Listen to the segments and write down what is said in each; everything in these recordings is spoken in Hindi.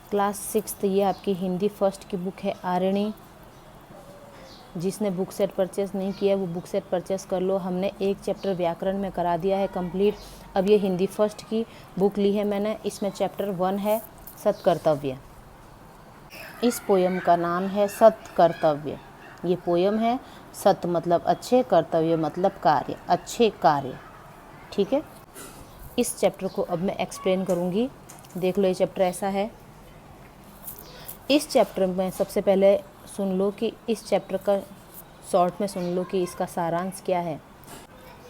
क्लास 6th ये आपकी हिंदी फर्स्ट की बुक है आरणी। जिसने बुक सेट परचेस नहीं किया वो बुक सेट परचेस कर लो। हमने एक चैप्टर व्याकरण में करा दिया है कंप्लीट। अब ये हिंदी फर्स्ट की बुक ली है मैंने, इसमें चैप्टर 1 है सत्कर्तव्य। इस पोयम का नाम है सत्कर्तव्य। ये पोयम है, सत मतलब अच्छे, कर्तव्य मतलब कार्य, अच्छे कार्य। ठीक है, इस चैप्टर को अब मैं एक्सप्लेन करूँगी। देख लो ये चैप्टर ऐसा है। इस चैप्टर में सबसे पहले सुन लो कि इस चैप्टर का शॉर्ट में सुन लो कि इसका सारांश क्या है।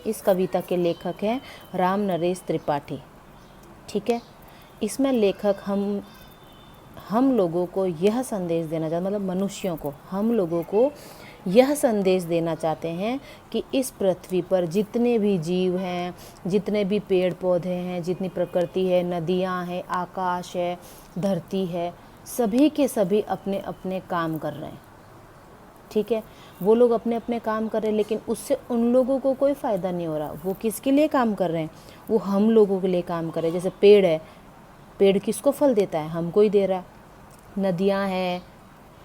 इस कविता के लेखक हैं राम नरेश त्रिपाठी। ठीक है, इसमें लेखक हम लोगों को यह संदेश देना चाहते, मतलब मनुष्यों को, हम लोगों को यह संदेश देना चाहते हैं कि इस पृथ्वी पर जितने भी जीव हैं, जितने भी पेड़ पौधे हैं, जितनी प्रकृति है, नदियाँ हैं, आकाश है, धरती है, सभी के सभी अपने अपने काम कर रहे हैं। ठीक है, वो लोग अपने अपने काम कर रहे हैं, लेकिन उससे उन लोगों को कोई फ़ायदा नहीं हो रहा। वो किसके लिए काम कर रहे हैं? वो हम लोगों के लिए काम कर रहे हैं। जैसे पेड़ है, पेड़ किसको फल देता है? हमको ही दे रहा है। नदियाँ हैं,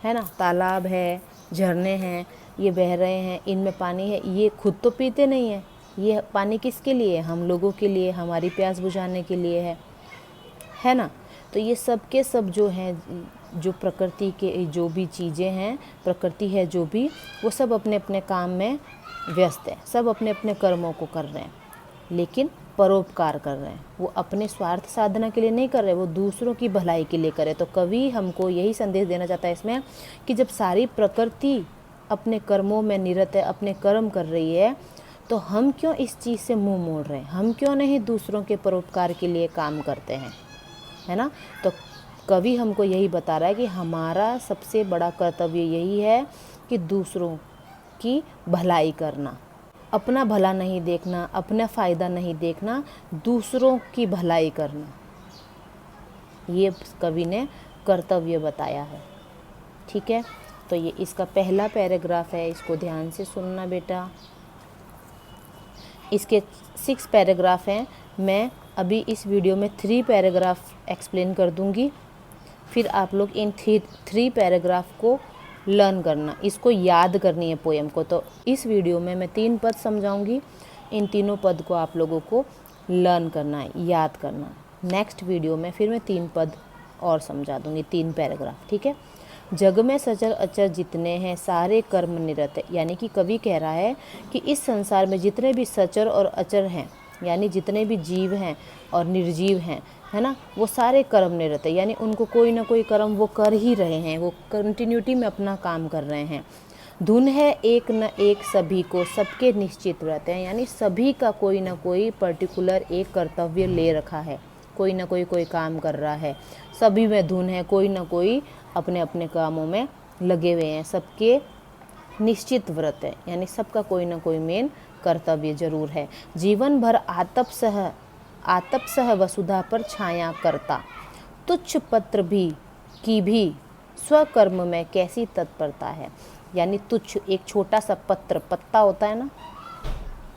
है ना, तालाब है, झरने हैं, ये बह रहे हैं, इनमें पानी है, ये खुद तो पीते नहीं है। ये पानी किसके लिए है? हम लोगों के लिए, हमारी प्यास बुझाने के लिए है ना। तो ये सब के सब जो हैं, जो प्रकृति के जो भी चीज़ें हैं, प्रकृति है जो भी, वो सब अपने अपने काम में व्यस्त है, सब अपने अपने कर्मों को कर रहे हैं, लेकिन परोपकार कर रहे हैं। वो अपने स्वार्थ साधना के लिए नहीं कर रहे, वो दूसरों की भलाई के लिए करे। तो कवि हमको यही संदेश देना चाहता है इसमें कि जब सारी प्रकृति अपने कर्मों में निरत है, अपने कर्म कर रही है, तो हम क्यों इस चीज़ से मुंह मोड़ रहे हैं? हम क्यों नहीं दूसरों के परोपकार के लिए काम करते हैं, है ना। तो कवि हमको यही बता रहा है कि हमारा सबसे बड़ा कर्तव्य यही है कि दूसरों की भलाई करना, अपना भला नहीं देखना, अपना फ़ायदा नहीं देखना, दूसरों की भलाई करना। ये कवि ने कर्तव्य बताया है। ठीक है, तो ये इसका पहला पैराग्राफ है, इसको ध्यान से सुनना बेटा। इसके 6 पैराग्राफ हैं। मैं अभी इस वीडियो में 3 पैराग्राफ एक्सप्लेन कर दूंगी, फिर आप लोग इन 3 पैराग्राफ को लर्न करना, इसको याद करनी है पोएम को। तो इस वीडियो में मैं 3 पद समझाऊंगी, इन तीनों पद को आप लोगों को लर्न करना है, याद करना है। नेक्स्ट वीडियो में फिर मैं 3 पद और समझा दूंगी, 3 पैराग्राफ। ठीक है, जग में सचर अचर जितने हैं सारे कर्म निरत है। यानी कि कवि कह रहा है कि इस संसार में जितने भी सचर और अचर हैं, यानी जितने भी जीव हैं और निर्जीव हैं, है ना, वो सारे कर्म निरत है। यानी उनको कोई ना कोई कर्म वो कर ही रहे हैं, वो कंटिन्यूटी में अपना काम कर रहे हैं। धुन है एक न एक सभी को, सबके निश्चित रहते हैं। यानी सभी का कोई ना कोई पर्टिकुलर एक कर्तव्य ले रखा है, कोई ना कोई काम कर रहा है। सभी में धुन है, कोई ना कोई अपने अपने कामों में लगे हुए हैं। सबके निश्चित व्रत है, यानी सबका कोई ना कोई मेन कर्तव्य जरूर है। जीवन भर आतप सह वसुधा पर छाया करता, तुच्छ पत्र की भी स्वकर्म में कैसी तत्परता है। यानी तुच्छ, एक छोटा सा पत्ता होता है ना,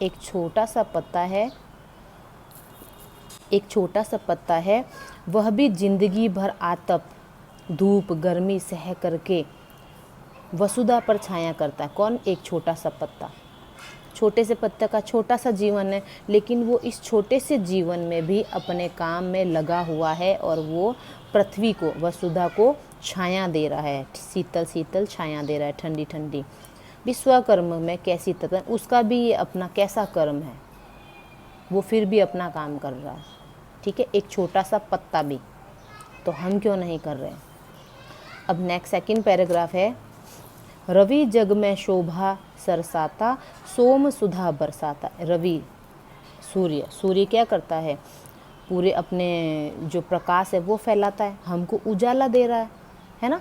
एक छोटा सा पत्ता है, वह भी जिंदगी भर आतप, धूप, गर्मी सह करके वसुधा पर छाया करता है। कौन? एक छोटा सा पत्ता। छोटे से पत्ते का छोटा सा जीवन है, लेकिन वो इस छोटे से जीवन में भी अपने काम में लगा हुआ है और वो पृथ्वी को, वसुधा को छाया दे रहा है, शीतल शीतल छाया दे रहा है, ठंडी ठंडी। विश्वकर्म में कैसी तत्व, उसका भी ये अपना कैसा कर्म है, वो फिर भी अपना काम कर रहा है। ठीक है, एक छोटा सा पत्ता भी, तो हम क्यों नहीं कर रहे हैं। अब नेक्स्ट सेकंड पैराग्राफ है। रवि जग में शोभा सरसाता, सोम सुधा बरसाता। रवि, सूर्य क्या करता है? पूरे अपने जो प्रकाश है वो फैलाता है, हमको उजाला दे रहा है ना।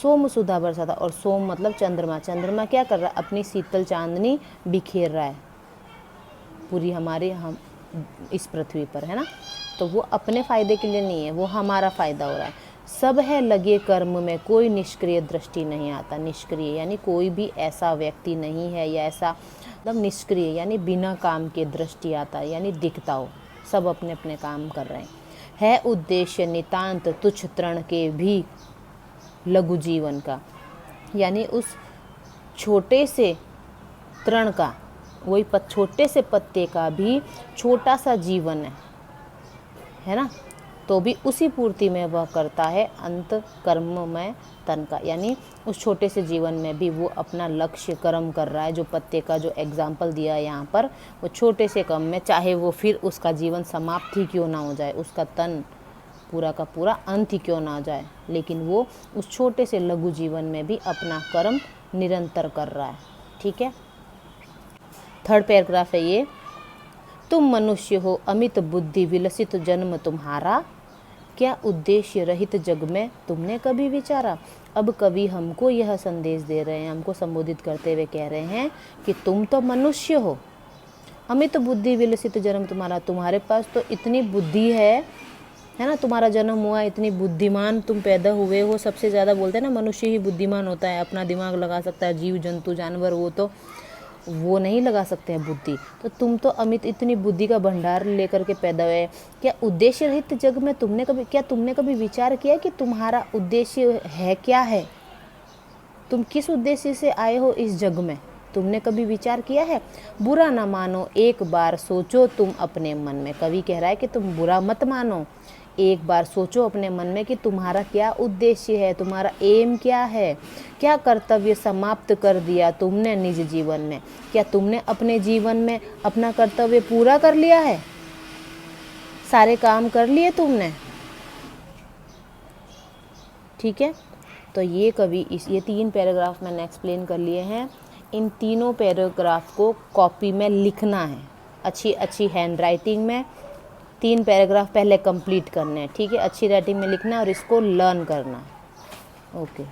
सोम सुधा बरसाता, और सोम मतलब चंद्रमा क्या कर रहा है? अपनी शीतल चांदनी बिखेर रहा है पूरी हम इस पृथ्वी पर, है ना। तो वो अपने फ़ायदे के लिए नहीं है, वो हमारा फ़ायदा हो रहा है। सब है लगे कर्म में, कोई निष्क्रिय दृष्टि नहीं आता। निष्क्रिय यानी कोई भी ऐसा व्यक्ति नहीं है, या ऐसा मतलब निष्क्रिय यानी बिना काम के दृष्टि आता, यानी दिखता हो। सब अपने अपने काम कर रहे हैं। है उद्देश्य नितांत तुच्छ तृण के भी लघु जीवन का, यानी उस छोटे से तृण का, वही छोटे से पत्ते का भी छोटा सा जीवन है ना, तो भी उसी पूर्ति में वह करता है अंत कर्म में तन का, यानी उस छोटे से जीवन में भी वो अपना लक्ष्य कर्म कर रहा है। जो पत्ते का जो एग्जाम्पल दिया है यहाँ पर, वो छोटे से कर्म में, चाहे वो फिर उसका जीवन समाप्त ही क्यों ना हो जाए, उसका तन पूरा का पूरा अंत ही क्यों ना हो जाए, लेकिन वो उस छोटे से लघु जीवन में भी अपना कर्म निरंतर कर रहा है। ठीक है, थर्ड पैराग्राफ है ये। तुम मनुष्य हो अमित बुद्धि विलसित जन्म तुम्हारा, क्या उद्देश्य रहित जग में तुमने कभी विचारा। अब कवि हमको यह संदेश दे रहे हैं, हमको संबोधित करते हुए कह रहे हैं कि तुम तो मनुष्य हो, अमित बुद्धि विलसित जन्म तुम्हारा, तुम्हारे पास तो इतनी बुद्धि है ना, तुम्हारा जन्म हुआ, इतनी बुद्धिमान तुम पैदा हुए हो। सबसे ज़्यादा बोलते हैं ना मनुष्य ही बुद्धिमान होता है, अपना दिमाग लगा सकता है, जीव जंतु जानवर वो नहीं लगा सकते हैं बुद्धि। तो तुम तो अमित इतनी बुद्धि का भंडार लेकर के पैदा हुए। क्या उद्देश्य रहित जग में तुमने कभी विचार किया कि तुम्हारा उद्देश्य है क्या है, तुम किस उद्देश्य से आए हो इस जग में, तुमने कभी विचार किया है। बुरा ना मानो एक बार सोचो तुम अपने मन में, कवि कह रहा है कि तुम बुरा मत मानो, एक बार सोचो अपने मन में कि तुम्हारा क्या उद्देश्य है, तुम्हारा एम क्या है, क्या कर्तव्य समाप्त कर दिया तुमने निज जीवन में, क्या तुमने अपने जीवन में अपना कर्तव्य पूरा कर लिया है, सारे काम कर लिए तुमने। ठीक है, तो ये कवि ये 3 पैराग्राफ मैंने एक्सप्लेन कर लिए हैं। इन तीनों पैराग्राफ को कॉपी में लिखना है, अच्छी हैंड राइटिंग में 3 पैराग्राफ पहले कंप्लीट करने हैं। ठीक है, अच्छी राइटिंग में लिखना है और इसको लर्न करना है। ओके।